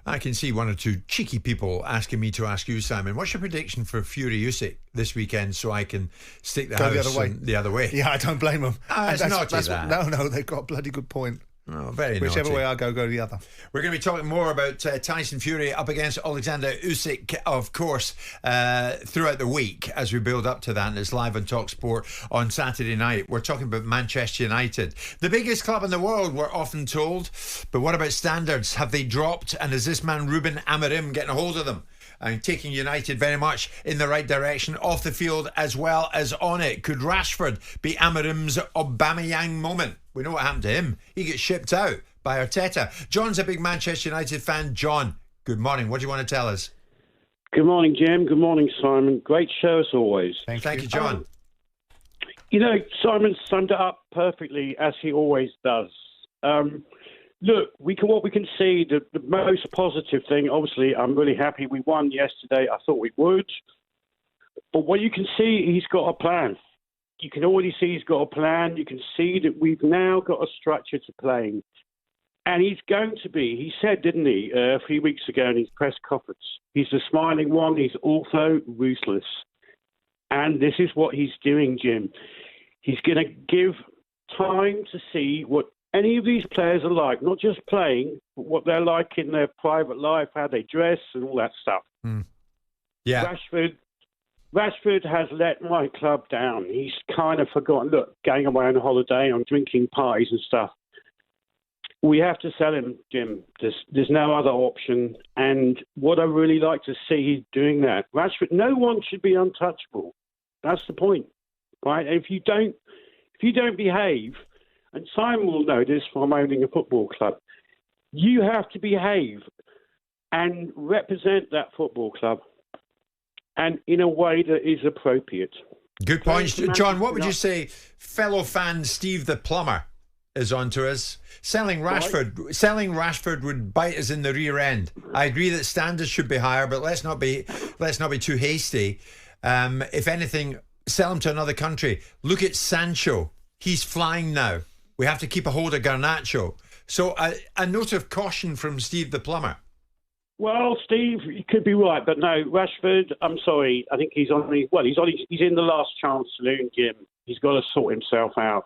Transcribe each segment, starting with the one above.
I can see one or two cheeky people asking me to ask you, Simon, what's your prediction for Fury Usyk this weekend so I can stick the house the other way? Yeah, I don't blame them. It's not that. No, they've got a bloody good point. Oh, very Whichever naughty. way I go the other. We're going to be talking more about Tyson Fury up against Alexander Usyk, of course, throughout the week as we build up to that. And it's live on talkSPORT on Saturday night. We're talking about Manchester United, the biggest club in the world, we're often told. But what about standards? Have they dropped? And is this man Ruben Amorim getting a hold of them and taking United very much in the right direction off the field as well as on it? Could Rashford be Amorim's Aubameyang moment? We know what happened to him. He gets shipped out by Arteta. John's a big Manchester United fan. John, good morning. What do you want to tell us? Good morning, Jim. Good morning, Simon. Great show as always. Thank you, John. Simon summed it up perfectly, as he always does. Look, what we can see, the most positive thing, obviously, I'm really happy we won yesterday. I thought we would. But what you can see, he's got a plan. You can already see he's got a plan. You can see that we've now got a structure to playing. And he's going to be, he said, didn't he, a few weeks ago in his press conference, he's the smiling one, he's also ruthless. And this is what he's doing, Jim. He's going to give time to see what any of these players are like, not just playing, but what they're like in their private life, how they dress and all that stuff. Yeah. Rashford has let my club down. He's kind of forgotten, look, going away on holiday, on drinking parties and stuff. We have to sell him, Jim. There's no other option. And what I really like to see, he's doing that. Rashford, no one should be untouchable. That's the point, right? If you don't behave, and Simon will know this from owning a football club, you have to behave and represent that football club, and in a way that is appropriate. Good points. John, what would you say fellow fan Steve the Plumber is on to us? Selling Rashford would bite us in the rear end. I agree that standards should be higher, but let's not be too hasty. If anything, sell him to another country. Look at Sancho. He's flying now. We have to keep a hold of Garnacho. So a note of caution from Steve the Plumber. Well, Steve, you could be right, but no, Rashford, I'm sorry. I think he's in the last chance saloon, Jim. He's got to sort himself out.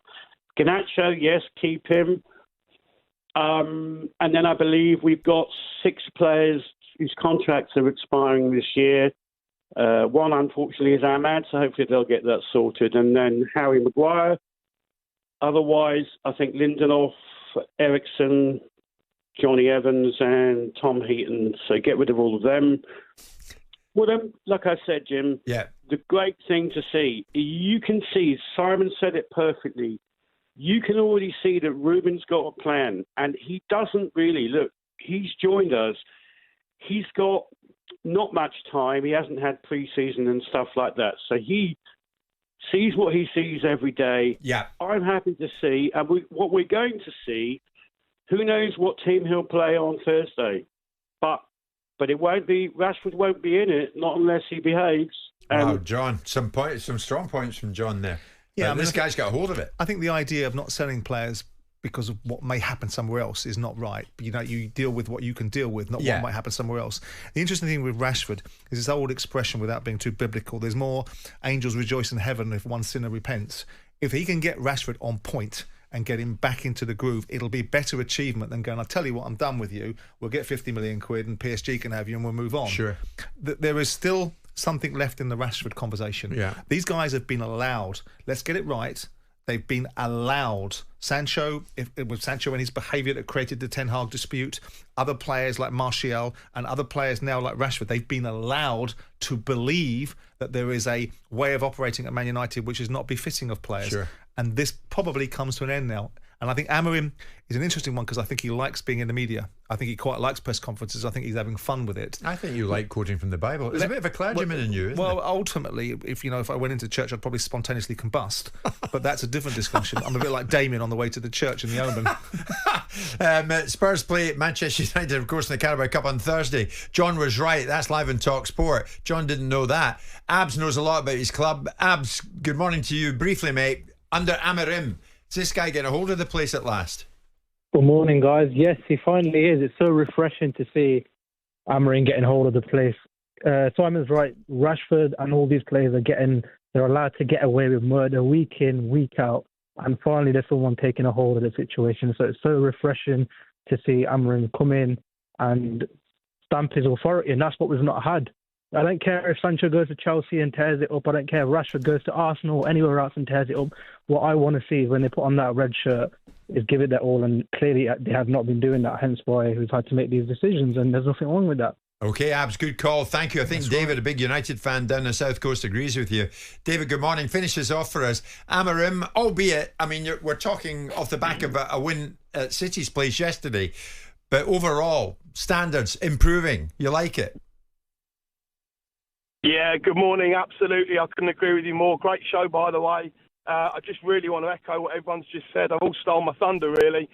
Garnacho, yes, keep him. And then I believe we've got 6 players whose contracts are expiring this year. One, unfortunately, is Ahmad, so hopefully they'll get that sorted. And then Harry Maguire. Otherwise, I think Lindelof, Ericsson, Johnny Evans and Tom Heaton, so get rid of all of them. Well, like I said, Jim, the great thing to see, you can see, Simon said it perfectly, you can already see that Ruben's got a plan, and he doesn't really, look, he's joined us, he's got not much time, he hasn't had pre-season and stuff like that, so he sees what he sees every day. Yeah. I'm happy to see, and what we're going to see, who knows what team he'll play on Thursday? But it won't be. Rashford won't be in it, not unless he behaves. Wow, John, some strong points from John there. Yeah, this guy's got a hold of it. I think the idea of not selling players because of what may happen somewhere else is not right. You deal with what you can deal with, not what might happen somewhere else. The interesting thing with Rashford is this old expression, without being too biblical, there's more angels rejoice in heaven if one sinner repents. If he can get Rashford on point and get him back into the groove, it'll be better achievement than going, I'll tell you what, I'm done with you. We'll get 50 million quid and PSG can have you and we'll move on. Sure. There is still something left in the Rashford conversation. Yeah. These guys have been allowed, let's get it right, they've been allowed. Sancho, it was Sancho and his behaviour that created the Ten Hag dispute. Other players like Martial and other players now like Rashford, they've been allowed to believe that there is a way of operating at Man United which is not befitting of players. Sure. And this probably comes to an end now. And I think Amorim is an interesting one because I think he likes being in the media. I think he quite likes press conferences. I think he's having fun with it. I think you like quoting from the Bible. There's a bit of a clergyman in you, isn't Well, it? ultimately, if I went into church, I'd probably spontaneously combust. But that's a different discussion. I'm a bit like Damien on the way to the church in the Omen. Spurs play Manchester United, of course, in the Carabao Cup on Thursday. John was right. That's live on talkSPORT. John didn't know that. Abs knows a lot about his club. Abs, good morning to you. Briefly, mate. Under Amorim, is this guy getting a hold of the place at last? Good morning, guys. Yes, he finally is. It's so refreshing to see Amorim getting hold of the place. Simon's right. Rashford and all these players they're allowed to get away with murder week in, week out. And finally, there's someone taking a hold of the situation. So it's so refreshing to see Amorim come in and stamp his authority. And that's what we've not had. I don't care if Sancho goes to Chelsea and tears it up. I don't care if Rashford goes to Arsenal or anywhere else and tears it up. What I want to see is when they put on that red shirt is give it their all. And clearly they have not been doing that, hence why we've had to make these decisions. And there's nothing wrong with that. Okay, Abs, good call. Thank you. I think David, a big United fan down the South Coast, agrees with you. David, good morning. Finishes off for us. Amorim, albeit, I mean, we're talking off the back of a win at City's place yesterday, but overall, standards improving. You like it? Yeah, good morning. Absolutely. I couldn't agree with you more. Great show, by the way. I just really want to echo what everyone's just said. I've all stole my thunder, really.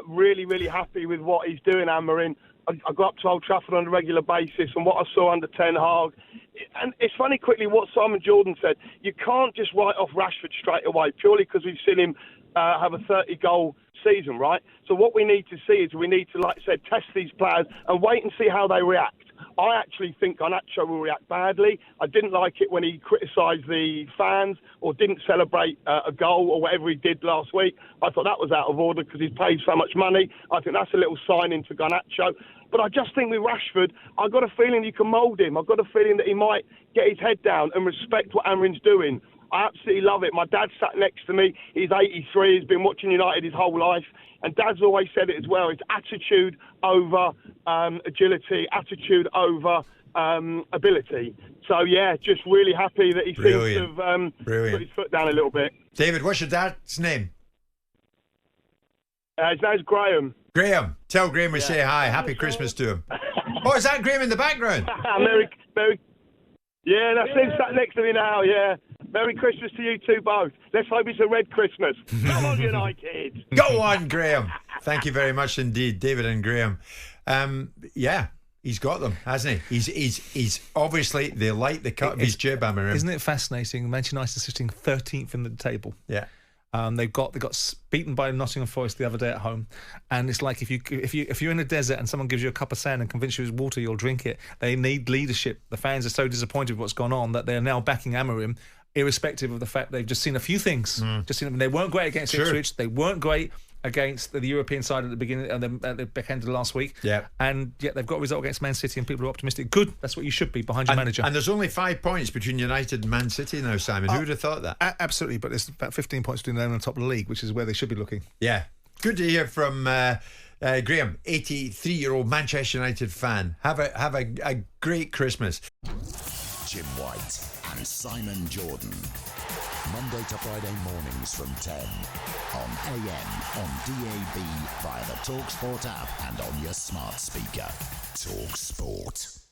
Really, really happy with what he's doing, Amorim. I go up to Old Trafford on a regular basis, and what I saw under Ten Hag. And it's funny quickly what Simon Jordan said. You can't just write off Rashford straight away, purely because we've seen him have a 30-goal season, right? So what we need to see is we need to, like I said, test these players and wait and see how they react. I actually think Garnacho will react badly. I didn't like it when he criticised the fans or didn't celebrate a goal or whatever he did last week. I thought that was out of order because he's paid so much money. I think that's a little sign into Garnacho. But I just think with Rashford, I've got a feeling you can mould him. I've got a feeling that he might get his head down and respect what Amorim's doing. I absolutely love it. My dad sat next to me. He's 83. He's been watching United his whole life. And Dad's always said it as well. It's attitude over agility, attitude over ability. So, yeah, just really happy that he seems to have put his foot down a little bit. David, what's your dad's name? His name's Graham. Graham. Tell Graham we say hi. Happy Christmas to him. Oh, is that Graham in the background? Merry. Yeah, that's him sat next to me now, yeah. Merry Christmas to you two both. Let's hope it's a red Christmas. Come on, United. Go on, Graham. Thank you very much indeed, David and Graham. Yeah, he's got them, hasn't he? He's obviously, they like the cut of his jib, Amorim. Isn't it fascinating? Manchester United sitting 13th in the table. Yeah. They got beaten by Nottingham Forest the other day at home, and it's like if you're in a desert and someone gives you a cup of sand and convinces you it's water, you'll drink it. They need leadership. The fans are so disappointed with what's gone on that they are now backing Amorim, irrespective of the fact they've just seen a few things. They weren't great against Ipswich. They weren't great against the European side at the beginning, at the back end of last week. Yeah. And yet they've got a result against Man City and people are optimistic. Good. That's what you should be behind your manager. And there's only 5 points betwing United and Man City now, Simon. Who would have thought that? Absolutely. But there's about 15 points between them and the top of the league, which is where they should be looking. Yeah. Good to hear from Graham, 83-year-old Manchester United fan. Have a great Christmas. Jim White and Simon Jordan. Monday to Friday mornings from 10 on AM, on DAB, via the talkSPORT app and on your smart speaker. talkSPORT.